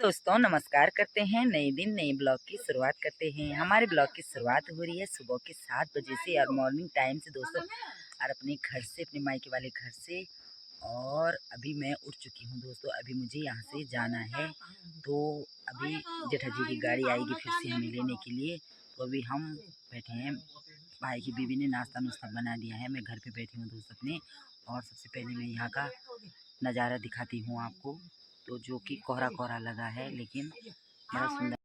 दोस्तों नमस्कार करते हैं। नए दिन नए ब्लॉग की शुरुआत करते हैं। हमारे ब्लॉग की शुरुआत हो रही है सुबह के 7 बजे से और मॉर्निंग टाइम से दोस्तों, और अपने घर से, अपने मायके वाले घर से। और अभी मैं उठ चुकी हूँ दोस्तों। अभी मुझे यहाँ से जाना है, तो अभी जेठा जी की गाड़ी आएगी फिर से हमें लेने के लिए। तो अभी हम बैठे हैं, भाई की बीवी ने नाश्ता नुश्ता बना दिया है। मैं घर पे बैठी हूँ दोस्तों अपने। और सबसे पहले मैं यहाँ का नज़ारा दिखाती हूँ आपको, तो जो कि कोहरा कोहरा लगा है लेकिन बड़ा सुंदर।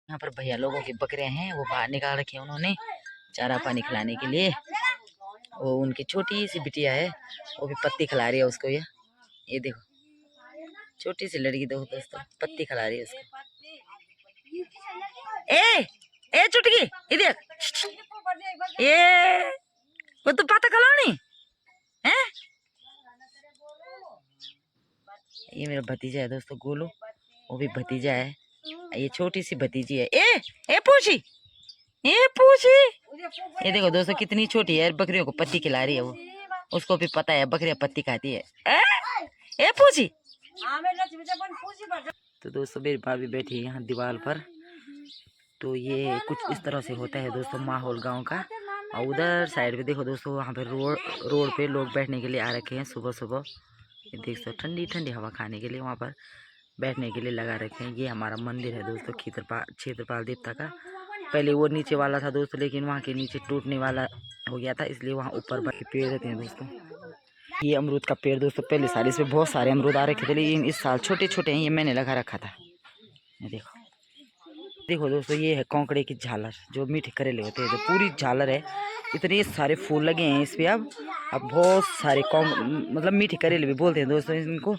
यहाँ पर भैया लोगों के बकरे हैं, वो बाहर निकाल रखे हैं उन्होंने चारा पानी खिलाने के लिए। वो उनकी छोटी सी बिटिया है, वो भी पत्ती खिला रही है उसको। ये देखो छोटी सी लड़की, देखो दोस्तों पत्ती खिला रही है उसको। ए चुटकी ये देख, ये वो तो पत्ता खिलानी है। ये मेरा भतीजा है दोस्तों गोलू, वो भी भतीजा है। ये छोटी सी भतीजी है। ए पूछी, ये पूछी, ये देखो दोस्तों कितनी छोटी है, बकरियों को पत्ती खिला रही है वो। उसको भी पता है बकरियां पत्ती खाती है। ए पूछी। तो दोस्तों मेरी भाभी बैठी है यहाँ दीवार पर। तो ये कुछ इस तरह से होता है दोस्तों माहौल गांव का। और उधर साइड पे देखो दोस्तों, वहाँ पे रोड पे लोग बैठने के लिए आ रखे हैं सुबह सुबह। ये देख सो ठंडी ठंडी हवा खाने के लिए वहाँ पर बैठने के लिए लगा रखे हैं। ये हमारा मंदिर है दोस्तों क्षेत्रपाल देवता का। पहले वो नीचे वाला था दोस्तों, लेकिन वहाँ के नीचे टूटने वाला हो गया था, इसलिए वहाँ ऊपर पेड़ रहते हैं दोस्तों। ये अमरूद का पेड़ दोस्तों, पहले साल इसमें बहुत सारे अमरूद आ रखे थे, लेकिन इस साल छोटे छोटे हैं। ये मैंने लगा रखा था। ये देखो देखो दोस्तों, ये है कोंकड़े की झालर, जो मीठे करेले होते हैं। जो पूरी झालर है, इतने सारे फूल लगे हैं इस पे। अब बहुत सारे मतलब मीठे करेले भी बोलते हैं दोस्तों इनको,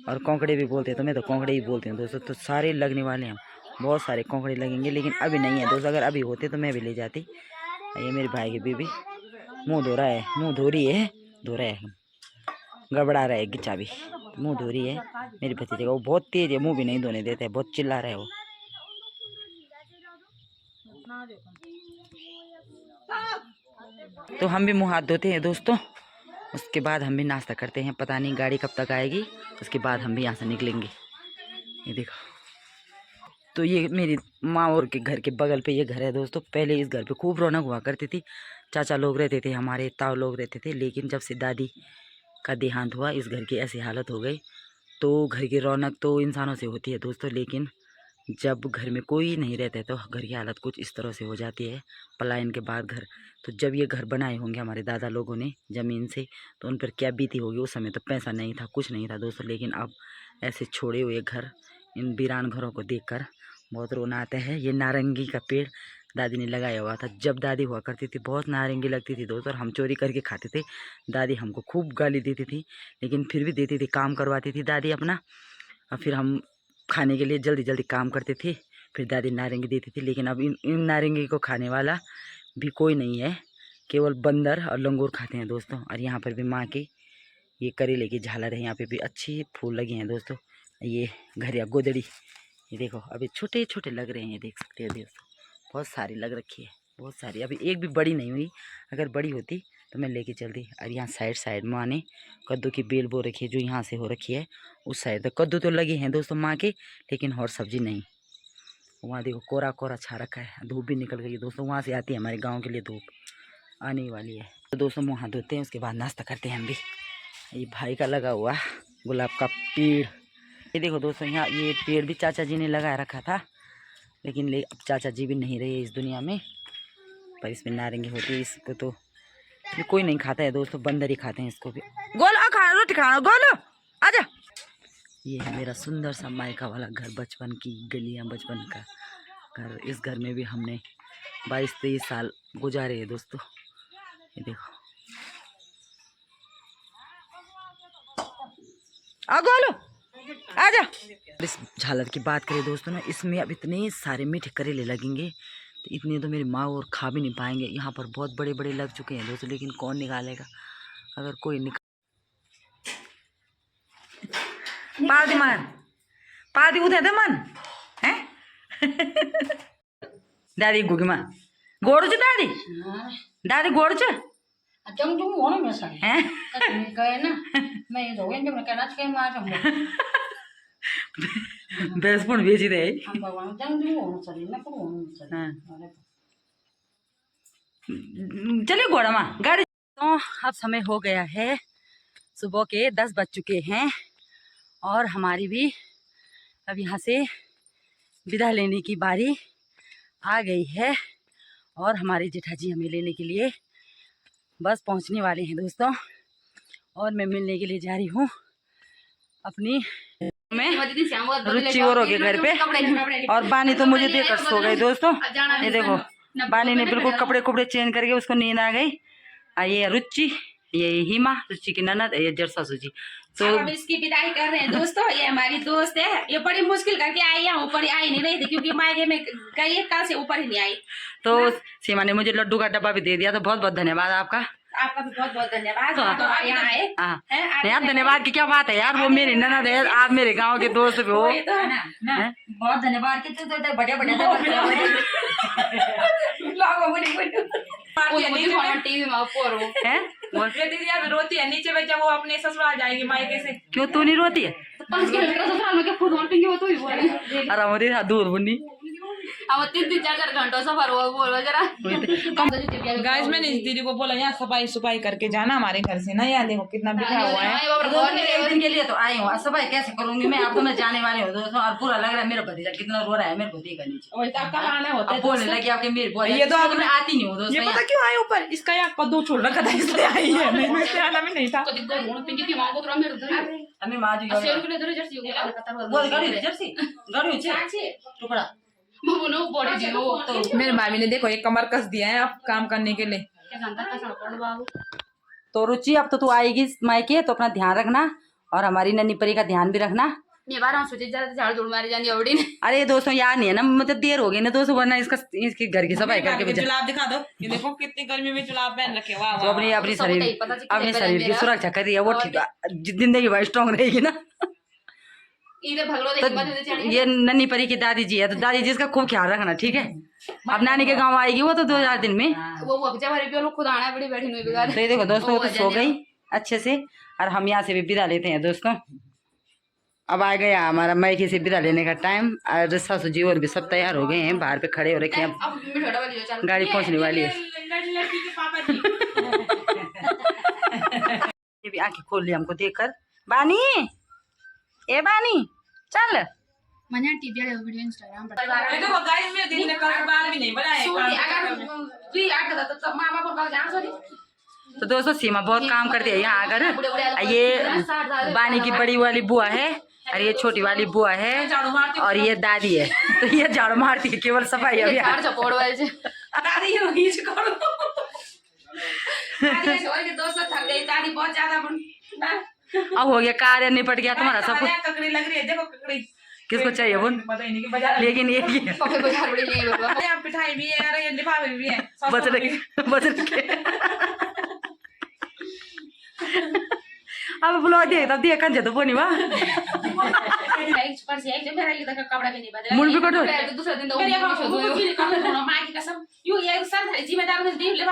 और कोंकड़े भी बोलते हैं। तो मैं तो कोंकड़े ही बोलते हैं दोस्तों। तो सारे लगने वाले हैं, बहुत सारे कोंकड़े लगेंगे, लेकिन अभी नहीं है दोस्तों। अगर अभी होते तो मैं भी ले जाती। ये मेरे भाई की बीबी मुँह धो रहा है, मुँह धो रही है, धो रहा है, गड़बड़ा रहा है गिच्चा भी, मुँह धो रही है मेरी भतीजे का। वो बहुत तेज है, मुँह भी नहीं धोने देता है, बहुत चिल्ला रहा है वो। तो हम भी मुँह हाथ धोते हैं दोस्तों, उसके बाद हम भी नाश्ता करते हैं। पता नहीं गाड़ी कब तक आएगी, उसके बाद हम भी यहाँ से निकलेंगे। ये देखो, तो ये मेरी माँ और के घर के बगल पे ये घर है दोस्तों। पहले इस घर पे खूब रौनक हुआ करती थी, चाचा लोग रहते थे, हमारे ताऊ लोग रहते थे। लेकिन जब से दादी का देहांत हुआ, इस घर की ऐसी हालत हो गई। तो घर की रौनक तो इंसानों से होती है दोस्तों, लेकिन जब घर में कोई नहीं रहता है तो घर की हालत कुछ इस तरह से हो जाती है। पलायन के बाद घर, तो जब ये घर बनाए होंगे हमारे दादा लोगों ने ज़मीन से, तो उन पर क्या बीती होगी। उस समय तो पैसा नहीं था, कुछ नहीं था दोस्तों। लेकिन अब ऐसे छोड़े हुए घर, इन वीरान घरों को देखकर बहुत रोना आता है। ये नारंगी का पेड़ दादी ने लगाया हुआ था। जब दादी हुआ करती थी बहुत नारंगी लगती थी दोस्तों, और हम चोरी करके खाते थे। दादी हमको खूब गाली देती थी, लेकिन फिर भी देती थी, काम करवाती थी दादी अपना। और फिर हम खाने के लिए जल्दी जल्दी काम करते थे, फिर दादी नारंगी देती थी। लेकिन अब इन नारंगी को खाने वाला भी कोई नहीं है, केवल बंदर और लंगूर खाते हैं दोस्तों। और यहाँ पर भी माँ की ये करेले की झालर है, यहाँ पे भी अच्छी फूल लगे हैं दोस्तों। ये घरिया गोदड़ी, ये देखो अभी छोटे छोटे लग रहे हैं, देख सकते हैं दोस्तों। बहुत सारी लग रखी है, बहुत सारी। अभी एक भी बड़ी नहीं हुई, अगर बड़ी होती तो मैं लेके चलती। और यहाँ साइड माँ ने कद्दू की बेल बो रखी है, जो यहाँ से हो रखी है उस साइड तक। कद्दू तो लगे हैं दोस्तों माँ के, लेकिन और सब्जी नहीं। वहाँ देखो कोरा कोरा छा रखा है, धूप भी निकल गई है दोस्तों। वहाँ से आती है हमारे गाँव के लिए धूप, आने ही वाली है। तो दोस्तों मुँह हाथ धोते हैं, उसके बाद नाश्ता करते हैं हम भी। ये भाई का लगा हुआ गुलाब का पेड़, ये देखो दोस्तों। यहाँ ये पेड़ भी चाचा जी ने लगा रखा था, लेकिन अब चाचा जी भी नहीं रहे इस दुनिया में। पर इसमें नारंगी होती है, इसको तो ये कोई नहीं खाता है दोस्तों, बंदर ही खाते हैं इसको भी। गोलो खा, रोटी खाना, गोलो आजा। ये है मेरा सुंदर सा मायका वाला घर, बचपन की गलियां, बचपन का घर। इस घर में भी हमने 22-23 साल गुजारे हैं दोस्तों। ये देखो, आ गोलो आजा। इस झालर की बात करें दोस्तों ना, इसमें अब इतने सारे मीठे करेले लगेंगे तो इतने तो मेरी माँ और खा भी नहीं पाएंगे। यहाँ पर बहुत बड़े बड़े लग चुके हैं दोस्तों, लेकिन कौन निकालेगा? अगर कोई पादी मन पादी उठे दे मन है दादी गुगी माँ गोड़ च दादी दादी गोड़ च Trong chúng muốn mà sẵn हैं các người cây ना मैं rồi em trong cái nát cái mai trong một base पण बेची दे हम भगवान trong chúng muốn sẵn ना cũng muốn sẵn हाँ। चलिए घोड़ा माँ गाड़ी। तो अब समय हो गया है, सुबह के 10 बज चुके हैं और हमारी भी अब यहाँ से विदा लेने की बारी आ गई है और हमारे जेठाजी हमें लेने के लिए बस पहुँचने वाले हैं दोस्तों। और मैं मिलने के लिए जा रही हूँ अपनी मैं रुचि और के घर पे। और बानी तो मुझे देखकर सो गई दोस्तों। ये देखो बानी ने बिल्कुल कपड़े कुपड़े चेंज करके उसको नींद आ गई। ये रुचि, ये हिमा रुचि की ननद, ये जरसासू जी। तो अब इसकी विदाई कर रहे हैं दोस्तों। ये हमारी दोस्त है, ये बड़ी मुश्किल करके आई, यहाँ ऊपर आई नहीं रही थी क्योंकि मायके में गई है, कल से ऊपर ही नहीं आई। तो सीमा ने मुझे लड्डू का डब्बा भी दे दिया, तो बहुत बहुत धन्यवाद आपका। आपका भी बहुत बहुत धन्यवाद। आप यहाँ आए हाँ यार, धन्यवाद की क्या बात है यार, वो मेरी ननद है, आप मेरे गांव के दोस्त भी हो। बहुत धन्यवाद कि तू बढ़िया टीवी में ऊपर दीदी अब रोती है नीचे में, जब वो अपने ससुराल जाएगी मायके से। क्यों तू नहीं रोती है? 5 किलोमीटर ससुराल में क्या खुद वोटिंग की वो तो ही बोल रही है। अरे हमारे साथ दूर बुन्नी अब 3-3 4-4 घंटों सफर हुआ, बोल जरा। गाइस मैंने इस दीदी को बोला यहाँ सफाई सुफाई करके जाना हमारे घर से ना, यहाँ देखो कितना बिखरा हुआ है। एक दिन के लिए तो आई हूँ, सफाई कैसे करूंगी मैं? आपको मैं जाने वाली हूँ दोस्तों, और पूरा लग रहा है मेरा भतीजा कितना रो रहा है, मेरे को देखा नीचे बोलने लगी आपके मेरे को। ये तो मैं आती नहीं हूँ ये दोस्तों। पता क्यों आई ऊपर, इसका यहाँ कद्दू छोड़ रखा था इसलिए आई है, नहीं मैं इससे आना भी नहीं था। हमें माँ जी बोल गाड़ी जर्सी गाड़ी छे टुकड़ा तो मेरे मामी ने देखो एक कमर कस दिया है अब काम करने के लिए। तो रुचि अब तो तू आएगी मायके, तो अपना ध्यान रखना और हमारी नन्ही परी का ध्यान भी रखना। अरे दोस्तों याद नहीं है ना, मतलब देर हो गई ना दोस्तों, वरना इसके घर की सफाई करके जुलाब दिखा दो, ये देखो कितनी गर्मी में जुलाब पहन रखे। वाह तो अपनी शरीर की सुरक्षा कर रही है, वो ठीक जिंदगी भाई स्ट्रॉन्ग रहेगी ना। तो ये नन्ही परी की दादी जी है, तो दादी जी इसका खूब ख्याल रखना, ठीक है? अब नानी के गांव आएगी वो तो 2-4 दिन में। तो ये देखो दोस्तों, वो तो सो गई अच्छे से और हम यहाँ से भी विदा लेते हैं दोस्तों। अब आ गया हमारा मायके से विदा लेने का टाइम। और सासू जी और भी सब तैयार हो गए हैं, बाहर पे खड़े हो रखे हैं, गाड़ी पहुंचने वाली है। ये भी आंखें खोल ली हमको देखकर। बानी ए बानी चल मैंने टीवी वाले वीडियो इंस्टाग्राम पर देखो गाइस मेरे दीदी ने कल बाल भी नहीं बनाए। तो दोस्तों सीमा बहुत काम करती है यहाँ आकर। ये बानी की बड़ी वाली बुआ है और ये छोटी वाली बुआ है और ये दादी है। तो ये झाड़ू मारती है केवल सफाई अभी। अब हो गया, कार्य निपट गया तुम्हारा सब कुछ। ककड़ी लग रही है देखो, ककड़ी किसको चाहिए वो पता ही नहीं कि बाजार, लेकिन एक ही है। यहाँ पिठाई भी है और ये लिफाफे भी है बचने के अब ब्लॉग देख तब देख कंजे तो बोनी वाह कपड़ा भी नहीं बदला मुंड भी कटो दूसरे दिन जिम्मेदार वीडियो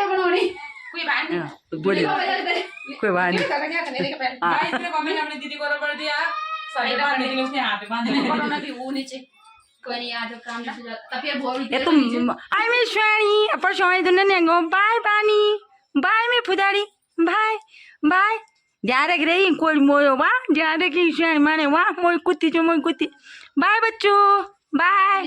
बनानी कोई बात नहीं, बोली कोई बात नहीं। अपनी दीदी को रबड़ दिया साड़ी बांधने के लिए, उसने हाथ पे बांध दिया भी वो नीचे कोई नहीं आज काम तब ये बोल ये तुम आई मी श्वानी पर सोई तो नहीं गो बाय पानी बाय में फुदाड़ी बाय बाय ध्यान रख रही कोई मोयो वाह ध्यान रखी श्वानी माने वाह मोई कुत्ती जो मोई कुत्ती बाय बच्चों बाय।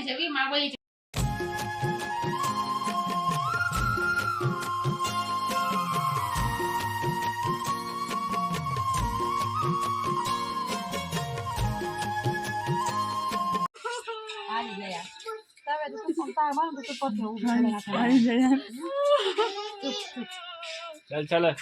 चल चल